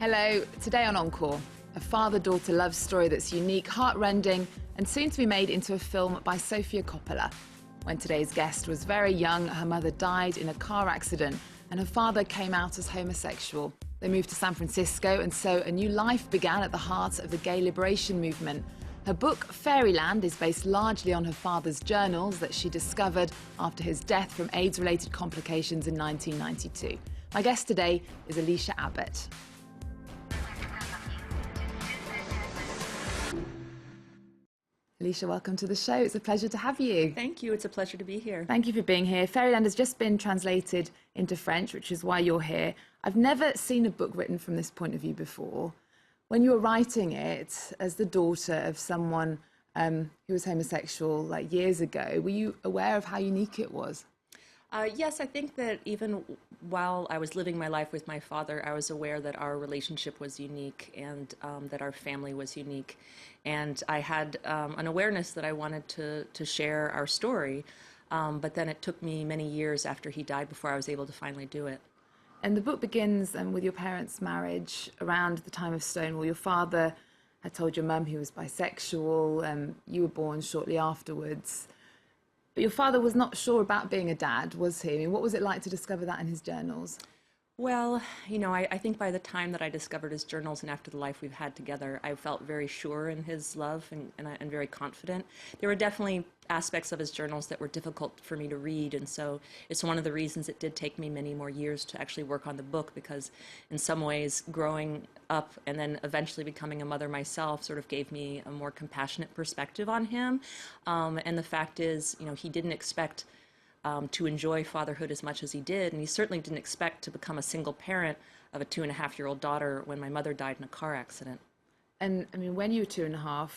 Hello, today on ENCORE, a father-daughter love story that's unique, heart-rending, and soon to be made into a film by Sofia Coppola. When today's guest was very young, her mother died in a car accident, and her father came out as homosexual. They moved to San Francisco, and so a new life began at the heart of the gay liberation movement. Her book, Fairyland, is based largely on her father's journals that she discovered after his death from AIDS-related complications in 1992. My guest today is Alysia Abbott. Alysia, welcome to the show. It's a pleasure to have you. Thank you. It's a pleasure to be here. Thank you for being here. Fairyland has just been translated into French, which is why you're here. I've never seen a book written from this point of view before. When you were writing it as the daughter of someone who was homosexual like years ago, were you aware of how unique it was? Yes, I think that even while I was living my life with my father, I was aware that our relationship was unique and that our family was unique. And I had an awareness that I wanted to share our story, but then it took me many years after he died before I was able to finally do it. And the book begins with your parents' marriage around the time of Stonewall. Your father had told your mum he was bisexual, you were born shortly afterwards. But your father was not sure about being a dad, was he? I mean, what was it like to discover that in his journals? Well, you know, I think by the time that I discovered his journals and after the life we've had together, I felt very sure in his love and very confident. There were definitely aspects of his journals that were difficult for me to read, and so it's one of the reasons it did take me many more years to actually work on the book, because in some ways growing up and then eventually becoming a mother myself sort of gave me a more compassionate perspective on him. And the fact is, you know, he didn't expect to enjoy fatherhood as much as he did, and he certainly didn't expect to become a single parent of a 2.5-year-old daughter when my mother died in a car accident. And I mean, when you were 2.5,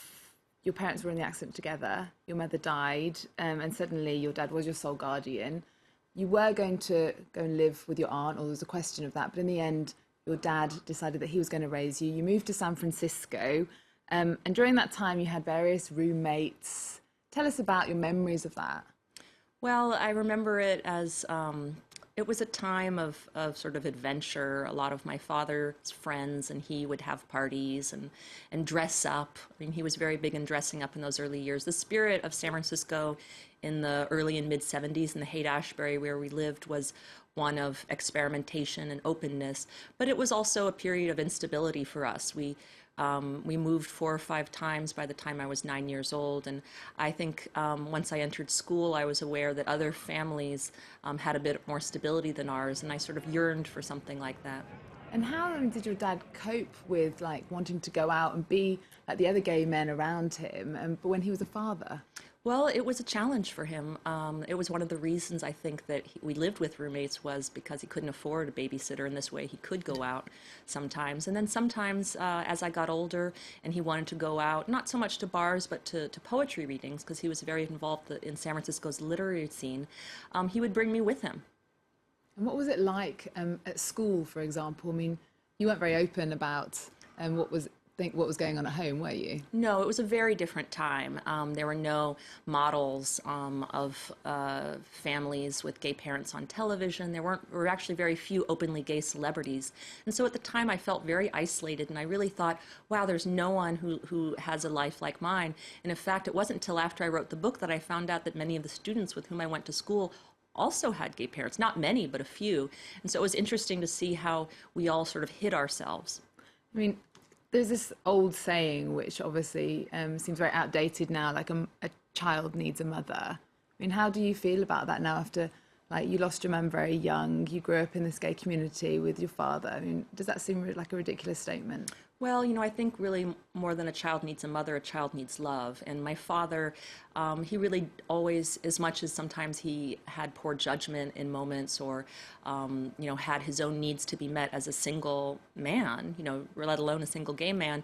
your parents were in the accident together, your mother died, and suddenly your dad was your sole guardian. You were going to go and live with your aunt, or there was a question of that, but in the end, your dad decided that he was going to raise you. You moved to San Francisco, and during that time you had various roommates. Tell us about your memories of that. Well, I remember it as it was a time of sort of adventure. A lot of my father's friends and he would have parties and dress up. I mean, he was very big in dressing up in those early years. The spirit of San Francisco in the early and mid-'70s in the Haight-Ashbury where we lived was one of experimentation and openness, but it was also a period of instability for us. We moved 4 or 5 times by the time I was 9 years old, and I think once I entered school, I was aware that other families had a bit more stability than ours, and I sort of yearned for something like that. And how did your dad cope with like wanting to go out and be like the other gay men around him, but when he was a father? Well, it was a challenge for him. It was one of the reasons I think that we lived with roommates was because he couldn't afford a babysitter, and this way he could go out sometimes. And then sometimes as I got older and he wanted to go out, not so much to bars, but to poetry readings, because he was very involved in San Francisco's literary scene, he would bring me with him. And what was it like at school, for example? I mean, you weren't very open about what was going on at home, were you? No, it was a very different time. There were no models of families with gay parents on television. There were actually very few openly gay celebrities. And so at the time I felt very isolated, and I really thought, wow, there's no one who has a life like mine. And in fact, it wasn't until after I wrote the book that I found out that many of the students with whom I went to school also had gay parents. Not many, but a few. And so it was interesting to see how we all sort of hid ourselves. I mean, there's this old saying, which obviously seems very outdated now, like a child needs a mother. I mean, how do you feel about that now after, like, you lost your mum very young, you grew up in this gay community with your father? I mean, does that seem like a ridiculous statement? Well, you know, I think really more than a child needs a mother, a child needs love. And my father, he really always, as much as sometimes he had poor judgment in moments or, you know, had his own needs to be met as a single man, you know, let alone a single gay man,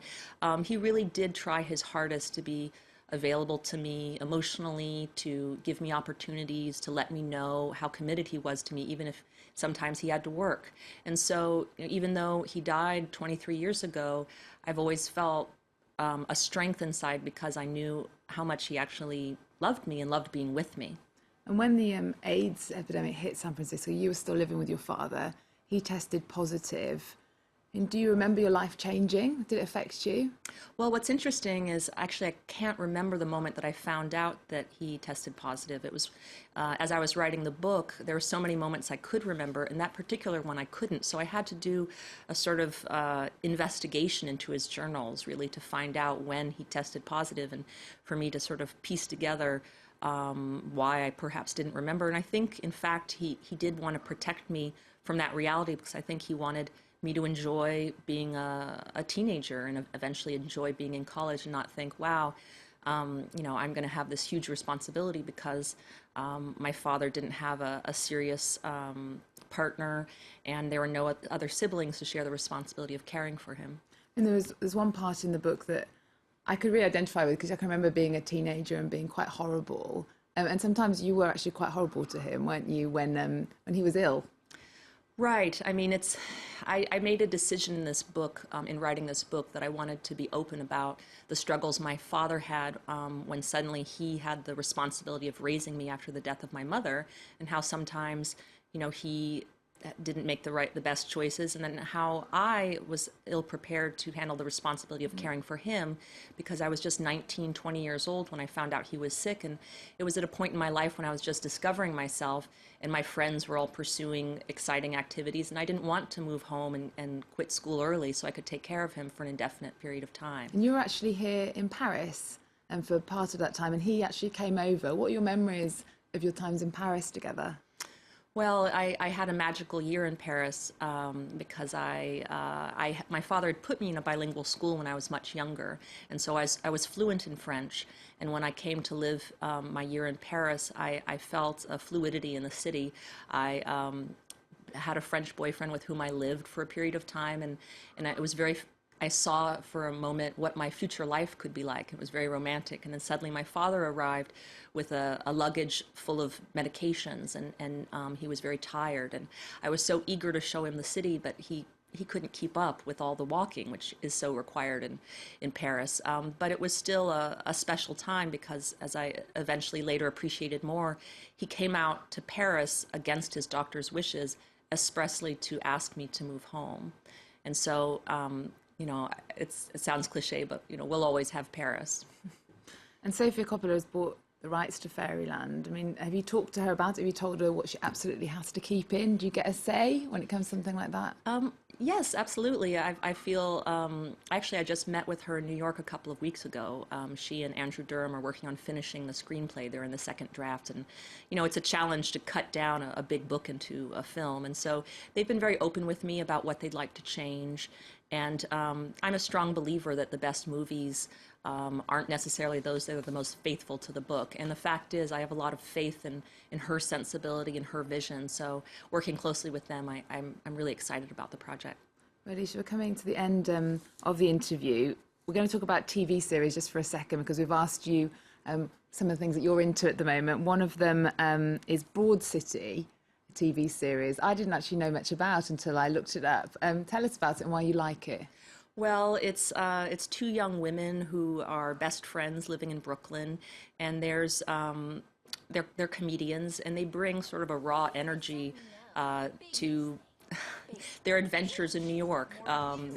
he really did try his hardest to be available to me emotionally, to give me opportunities, to let me know how committed he was to me, even if sometimes he had to work. And so, you know, even though he died 23 years ago, I've always felt a strength inside because I knew how much he actually loved me and loved being with me. And when the AIDS epidemic hit San Francisco, you were still living with your father. He tested positive. And do you remember your life changing? Did it affect you? Well, what's interesting is actually I can't remember the moment that I found out that he tested positive. It was as I was writing the book, there were so many moments I could remember, and that particular one I couldn't. So I had to do a sort of investigation into his journals, really, to find out when he tested positive, and for me to sort of piece together why I perhaps didn't remember. And I think, in fact, he did want to protect me from that reality, because I think he wanted me to enjoy being a teenager and eventually enjoy being in college and not think, wow, you know, I'm going to have this huge responsibility because my father didn't have a serious partner and there were no other siblings to share the responsibility of caring for him. And there's one part in the book that I could really identify with, because I can remember being a teenager and being quite horrible. And sometimes you were actually quite horrible to him, weren't you, when he was ill? Right. I mean, I made a decision in this book, in writing this book, that I wanted to be open about the struggles my father had when suddenly he had the responsibility of raising me after the death of my mother, and how sometimes, you know, he didn't make the best choices, and then how I was ill-prepared to handle the responsibility of caring for him, because I was just 19, 20 years old when I found out he was sick, and it was at a point in my life when I was just discovering myself, and my friends were all pursuing exciting activities, and I didn't want to move home and quit school early so I could take care of him for an indefinite period of time. And you were actually here in Paris and for part of that time, and he actually came over. What are your memories of your times in Paris together? Well, I had a magical year in Paris because my father had put me in a bilingual school when I was much younger, and so I was fluent in French. And when I came to live my year in Paris, I felt a fluidity in the city. I had a French boyfriend with whom I lived for a period of time, and it was very. I saw for a moment what my future life could be like. It was very romantic. And then suddenly my father arrived with a luggage full of medications, and he was very tired. And I was so eager to show him the city, but he couldn't keep up with all the walking, which is so required in Paris. But it was still a special time, because as I eventually later appreciated more, he came out to Paris against his doctor's wishes, expressly to ask me to move home. And so, you know, it sounds cliche, but, you know, we'll always have Paris. And Sofia Coppola has bought the rights to Fairyland. I mean, have you talked to her about it? Have you told her what she absolutely has to keep in? Do you get a say when it comes to something like that? Yes, absolutely. I feel, actually, I just met with her in New York a couple of weeks ago. She and Andrew Durham are working on finishing the screenplay. They're in the second draft. And, you know, it's a challenge to cut down a big book into a film. And so they've been very open with me about what they'd like to change. And I'm a strong believer that the best movies aren't necessarily those that are the most faithful to the book. And the fact is, I have a lot of faith in her sensibility and her vision. So working closely with them, I'm really excited about the project. Well, Alysia, we're coming to the end of the interview. We're going to talk about TV series just for a second, because we've asked you some of the things that you're into at the moment. One of them is Broad City, a TV series I didn't actually know much about until I looked it up. Tell us about it and why you like it. Well, it's two young women who are best friends living in Brooklyn, and there's they're comedians, and they bring sort of a raw energy to their adventures in New York,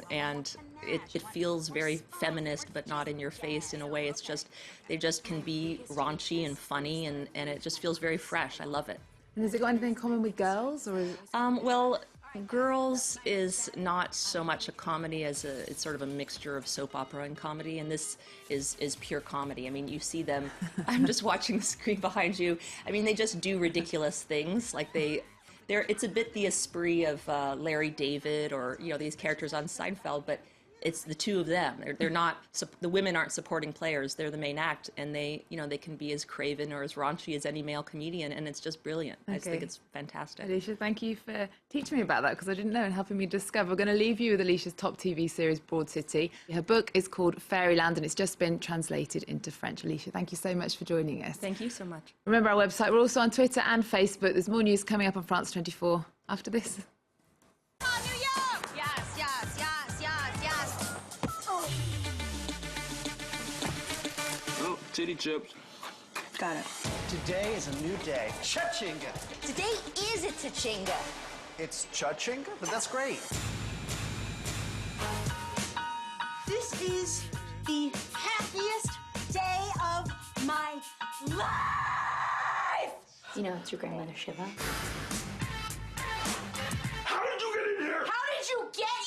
and it feels very feminist, but not in your face in a way. It's just, they just can be raunchy and funny, and it just feels very fresh. I love it. And has it got anything in common with Girls? Or well, Girls is not so much a comedy as it's sort of a mixture of soap opera and comedy, and this is pure comedy. I mean, you see them, I'm just watching the screen behind you. I mean, they just do ridiculous things, like it's a bit the esprit of Larry David, or, you know, these characters on Seinfeld, but it's the two of them. They're not, the women aren't supporting players, they're the main act, and they can be as craven or as raunchy as any male comedian, and it's just brilliant. Okay. I just think it's fantastic. Alysia, thank you for teaching me about that, because I didn't know, and helping me discover. We're going to leave you with Alicia's top TV series, Broad City. Her book is called Fairyland, and it's just been translated into French. Alysia, thank you so much for joining us. Thank you so much. Remember our website. We're also on Twitter and Facebook. There's more news coming up on France 24 after this. Titty chips. Got it. Today is a new day. Cha-chinga. Today is a Tachinga. It's cha-chinga, but that's great. This is the happiest day of my life! You know, it's your grandmother, Shiva. How did you get in here? How did you get